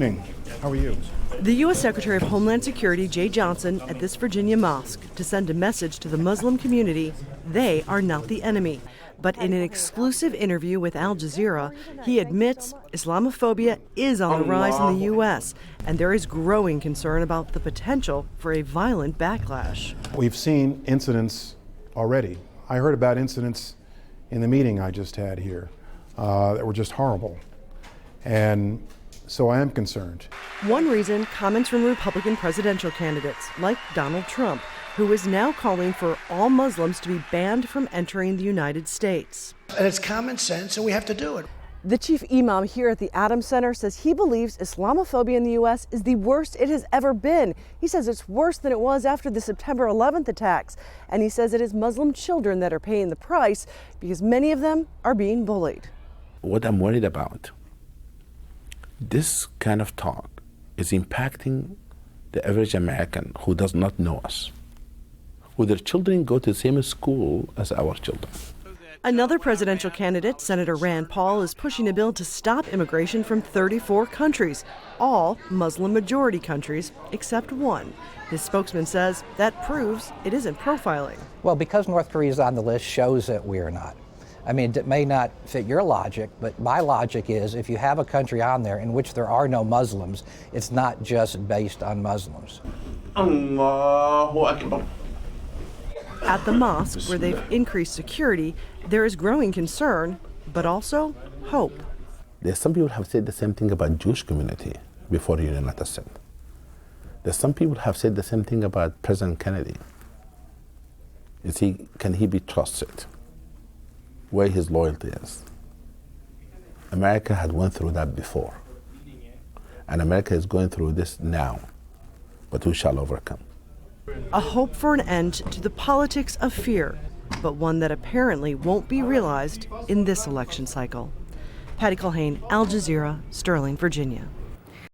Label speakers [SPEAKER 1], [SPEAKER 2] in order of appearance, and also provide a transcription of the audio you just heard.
[SPEAKER 1] evening. How are you?
[SPEAKER 2] The U.S. Secretary of Homeland Security, Jay Johnson, at this Virginia mosque to send a message to the Muslim community they are not the enemy. But in an exclusive interview with Al Jazeera, he admits Islamophobia is on the rise in the U.S., and there is growing concern about the potential for a violent backlash.
[SPEAKER 1] We've seen incidents already. I heard about incidents in the meeting I just had here that were just horrible. And so I am concerned.
[SPEAKER 2] One reason, comments from Republican presidential candidates like Donald Trump, who is now calling for all Muslims to be banned from entering the United States.
[SPEAKER 3] And it's common sense, and we have to do it.
[SPEAKER 2] The chief imam here at the Adams Center says he believes Islamophobia in the U.S. is the worst it has ever been. He says it's worse than it was after the September 11th attacks. And he says it is Muslim children that are paying the price because many of them are being bullied.
[SPEAKER 4] What I'm worried about, this kind of talk is impacting the average American who does not know us, who their children go to the same school as our children.
[SPEAKER 2] Another presidential candidate, Senator Rand Paul, is pushing a bill to stop immigration from 34 countries, all Muslim-majority countries except one. His spokesman says that proves it isn't profiling.
[SPEAKER 5] Well, because North Korea is on the list shows that we are not. I mean, it may not fit your logic, but my logic is if you have a country on there in which there are no Muslims, it's not just based on Muslims.
[SPEAKER 6] Allahu Akbar.
[SPEAKER 2] At the mosque, where they've increased security, there is growing concern, but also hope.
[SPEAKER 4] There's some people have said the same thing about Jewish community before the United States. There's some people have said the same thing about President Kennedy. Can he be trusted? Where his loyalty is. America had went through that before. And America is going through this now. But we shall overcome.
[SPEAKER 2] A hope for an end to the politics of fear, but one that apparently won't be realized in this election cycle. Patty Culhane, Al Jazeera, Sterling, Virginia.